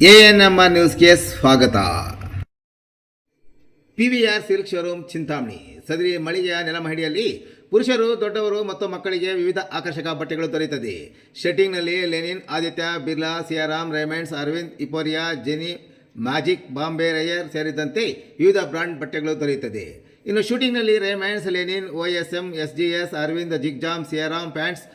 ANMR ನ್ಯೂಸ್ಗೆ ಸ್ವಾಗತ. PVR silk showroom Chintamani. ಸದರಿ ಮಳಿಗೆಯ ನೆಲಮಹಡಿಯಲ್ಲಿ ಪುರುಷರು, ದೊಡ್ಡವರು ಮತ್ತು ಮಕ್ಕಳಿಗೆ ವಿವಿಧ ಆಕರ್ಷಕ ಬಟ್ಟೆಗಳು ದೊರೆಯುತ್ತದೆ. ಶರ್ಟಿಂಗ್ನಲ್ಲಿ ಲೆನಿನ್, ಆದಿತ್ಯ ಬಿರ್ಲಾ, ಸಿಯಾರಾಮ್, ರೇಮಂಡ್ಸ್, ಅರವಿಂದ್, ಇಪೋರಿಯಾ, ಜೆನಿ, ಮ್ಯಾಜಿಕ್, ಬಾಂಬೆ ರೈಯರ್ ಸೇರಿದಂತೆ ವಿವಿಧ ಬ್ರಾಂಡ್ ಬಟ್ಟೆಗಳು ದೊರೆಯುತ್ತದೆ. ಇನ್ನು ಶೂಟಿಂಗ್ನಲ್ಲಿ Raymonds, Linen, OSM, SGS, Arvind, ಜಿಗ್ಜಾಮ್, ಸಿಯಾರಾಮ್ ಪ್ಯಾಂಟ್ಸ್,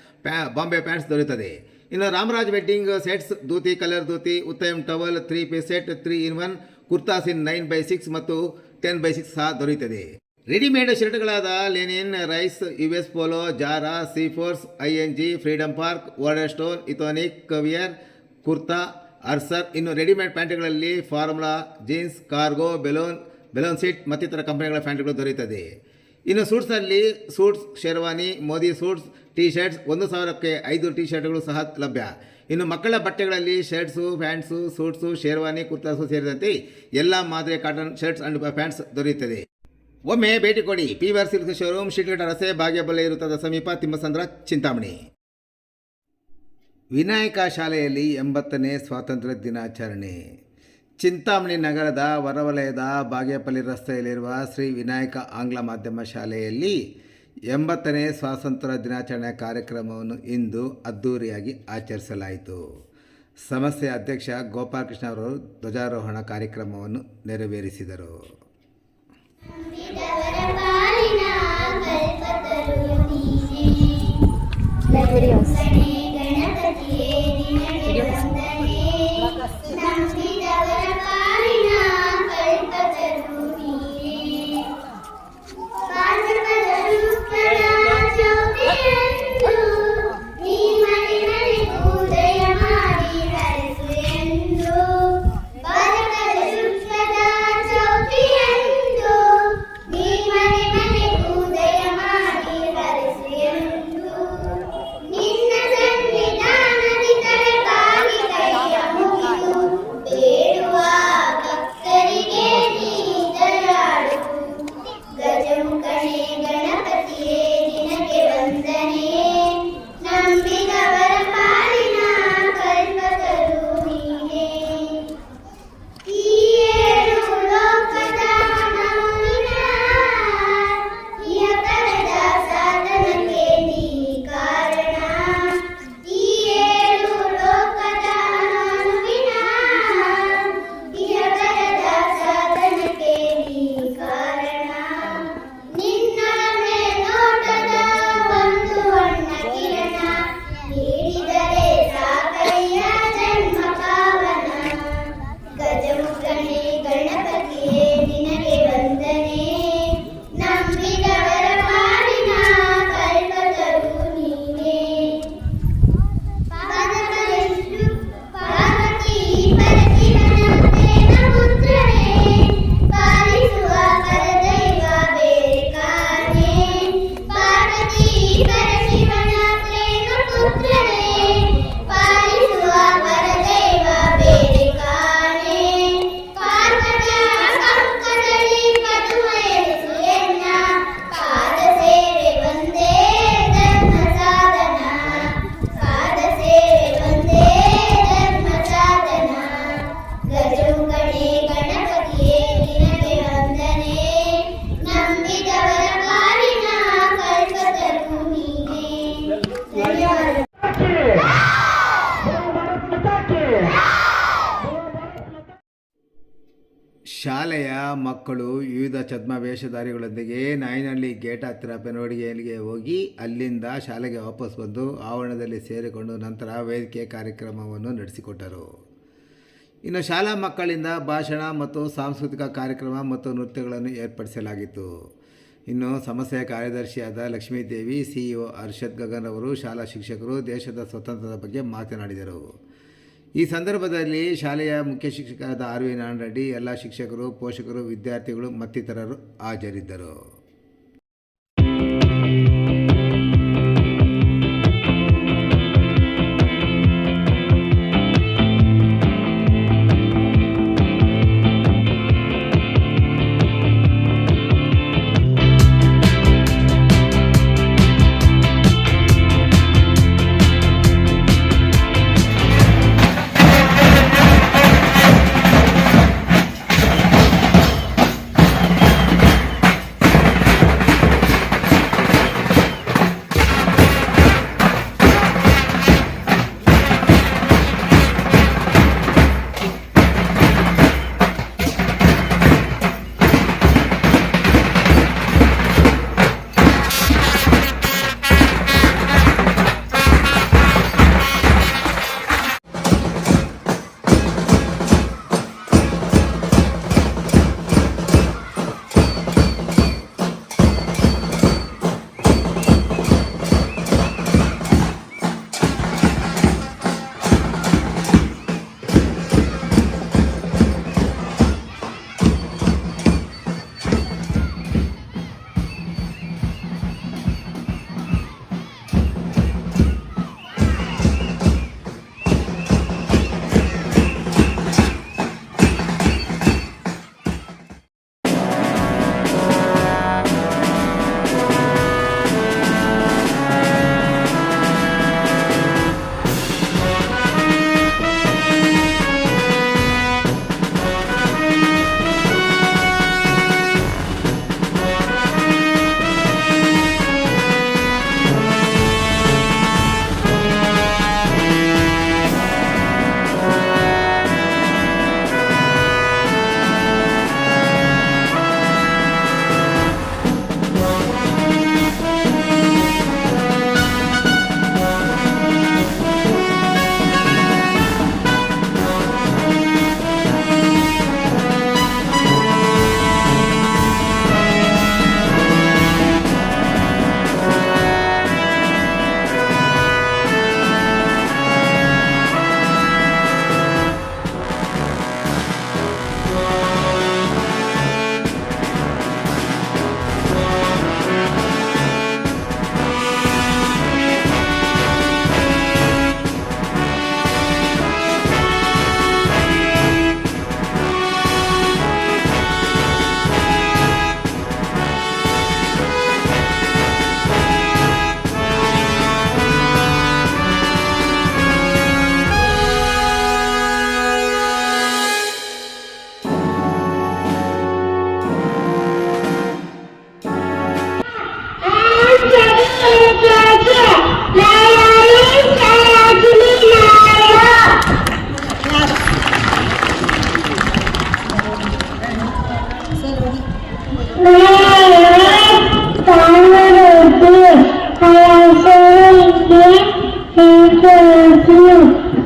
ಬಾಂಬೆ ಪ್ಯಾಂಟ್ಸ್ ದೊರೆಯುತ್ತದೆ. ಇನ್ನು Ramraj wedding sets, dhoti, colour dhoti, Uttam towel, 3 piece set, 3-in-1 kurtas in 9x6 ಮತ್ತು 10x6 ಸಹ ದೊರೆಯುತ್ತದೆ. ರೆಡಿಮೇಡ್ ಶರ್ಟ್ಗಳಾದ ಲೆನಿನ್, ರೈಸ್, US ಪೋಲೋ, ಜಾರಾ, ಸೀಫೋರ್ಸ್, ING, ಫ್ರೀಡಮ್ ಪಾರ್ಕ್, ವರ್ಡರ್ ಸ್ಟೋನ್, ಇಥೋನಿಕ್, ಕವಿಯರ್, ಕುರ್ತಾ, ಅರ್ಸರ್. ಇನ್ನು ರೆಡಿಮೇಡ್ ಪ್ಯಾಂಟ್ಗಳಲ್ಲಿ ಫಾರ್ಮುಲಾ, ಜೀನ್ಸ್, ಕಾರ್ಗೋ, ಬೆಲೂನ್ ಸೀಟ್ ಮತ್ತಿತರ ಕಂಪನಿಗಳ ಪ್ಯಾಂಟ್ಗಳು ದೊರೆಯುತ್ತದೆ. ಇನ್ನು ಸೂಟ್ಸ್ನಲ್ಲಿ suits, sherwani, Modi suits, T shirts 1,000ಕ್ಕೆ 5 ಟಿ ಶರ್ಟ್ಗಳು ಸಹ ಲಭ್ಯ. ಇನ್ನು ಮಕ್ಕಳ ಬಟ್ಟೆಗಳಲ್ಲಿ shirts, pants, suits, sherwani, kurtas ಸೇರಿದಂತೆ ಎಲ್ಲ ಮಾದರಿಯ ಕಾಟನ್ ಶರ್ಟ್ಸ್ ಅಂಡ್ ಪ್ಯಾಂಟ್ಸ್ ದೊರೆಯುತ್ತದೆ. ಒಮ್ಮೆ ಭೇಟಿ ಕೊಡಿ. PVR ಸಿಲ್ಕ್ ಶೋರೂಮ್, ಶಿಡ್ಲಘಟ್ಟ ರಸ್ತೆ, ಭಾಗ್ಯಬಲ್ಲೆ ವೃತ್ತದ ಸಮೀಪ, ತಿಮ್ಮಸಂದ್ರ, ಚಿಂತಾಮಣಿ. ವಿನಾಯಕ ಶಾಲೆಯಲ್ಲಿ 80ನೇ ಸ್ವಾತಂತ್ರ್ಯ ದಿನಾಚರಣೆ. ಚಿಂತಾಮಣಿ ನಗರದ ಹೊರವಲಯದ ಬಾಗೇಪಲ್ಲಿ ರಸ್ತೆಯಲ್ಲಿರುವ ಶ್ರೀ ವಿನಾಯಕ ಆಂಗ್ಲ ಮಾಧ್ಯಮ ಶಾಲೆಯಲ್ಲಿ 80ನೇ ಸ್ವಾತಂತ್ರ್ಯ ದಿನಾಚರಣೆ ಕಾರ್ಯಕ್ರಮವನ್ನು ಇಂದು ಅದ್ದೂರಿಯಾಗಿ ಆಚರಿಸಲಾಯಿತು. ಸಂಸ್ಥೆಯ ಅಧ್ಯಕ್ಷ ಗೋಪಾಲಕೃಷ್ಣ ಅವರು ಧ್ವಜಾರೋಹಣ ಕಾರ್ಯಕ್ರಮವನ್ನು ನೆರವೇರಿಸಿದರು. ಶಾಲೆಯ ಮಕ್ಕಳು ವಿವಿಧ ಛದ್ಮವೇಷಧಾರಿಗಳೊಂದಿಗೆ ನಾಯನಹಳ್ಳಿ ಗೇಟ್ ಹತ್ತಿರ ಮೆರವಣಿಗೆಗೆ ಹೋಗಿ ಅಲ್ಲಿಂದ ಶಾಲೆಗೆ ವಾಪಸ್ ಬಂದು ಆವರಣದಲ್ಲಿ ಸೇರಿಕೊಂಡು ನಂತರ ವೇದಿಕೆ ಕಾರ್ಯಕ್ರಮವನ್ನು ನಡೆಸಿಕೊಟ್ಟರು. ಇನ್ನು ಶಾಲಾ ಮಕ್ಕಳಿಂದ ಭಾಷಣ ಮತ್ತು ಸಾಂಸ್ಕೃತಿಕ ಕಾರ್ಯಕ್ರಮ ಮತ್ತು ನೃತ್ಯಗಳನ್ನು ಏರ್ಪಡಿಸಲಾಗಿತ್ತು. ಇನ್ನು ಸಂಸ್ಥೆಯ ಕಾರ್ಯದರ್ಶಿಯಾದ ಲಕ್ಷ್ಮೀದೇವಿ, CEO ಹರ್ಷದ್ ಗಗನ್ ಅವರು ಶಾಲಾ ಶಿಕ್ಷಕರು ದೇಶದ ಸ್ವಾತಂತ್ರ್ಯದ ಬಗ್ಗೆ ಮಾತನಾಡಿದರು. ಈ ಸಂದರ್ಭದಲ್ಲಿ ಶಾಲೆಯ ಮುಖ್ಯ ಶಿಕ್ಷಕರಾದ RV ನಾರಾಯಣ ರೆಡ್ಡಿ, ಎಲ್ಲ ಶಿಕ್ಷಕರು, ಪೋಷಕರು, ವಿದ್ಯಾರ್ಥಿಗಳು ಮತ್ತಿತರರು ಹಾಜರಿದ್ದರು.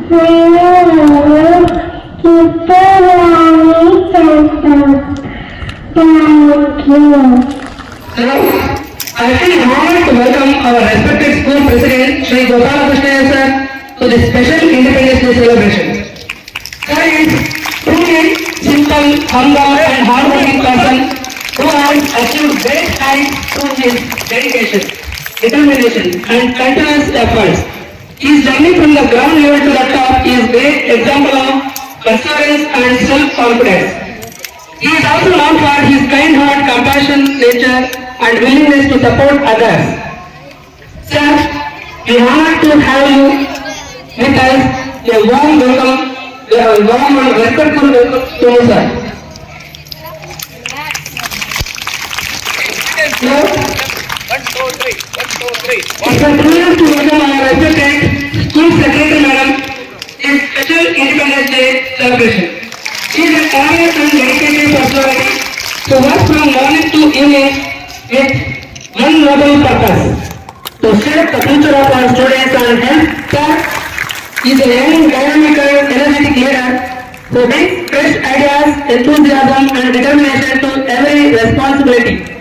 I feel honored to welcome our respected school president, Shri Gopala Krishna sir, to this special Independence Day celebration. Sir is truly simple, humble and hardworking person who has achieved great heights through his dedication, determination and continuous efforts. His journey from the ground level to the top is a great example of perseverance and self-confidence. He is also known for his kind heart, compassion, nature and willingness to support others. Sir, we are honored to have you with us. A warm welcome, a warm and respectful welcome to you, sir. Now, it's a privilege to welcome our respected school secretary madam in special Independence Day celebration. She is an honest and dedicated personality to work from morning to evening with one noble purpose: to shape the future of our students and help. Sir is a young, dynamic, energetic leader who brings fresh ideas, enthusiasm, and determination to every responsibility.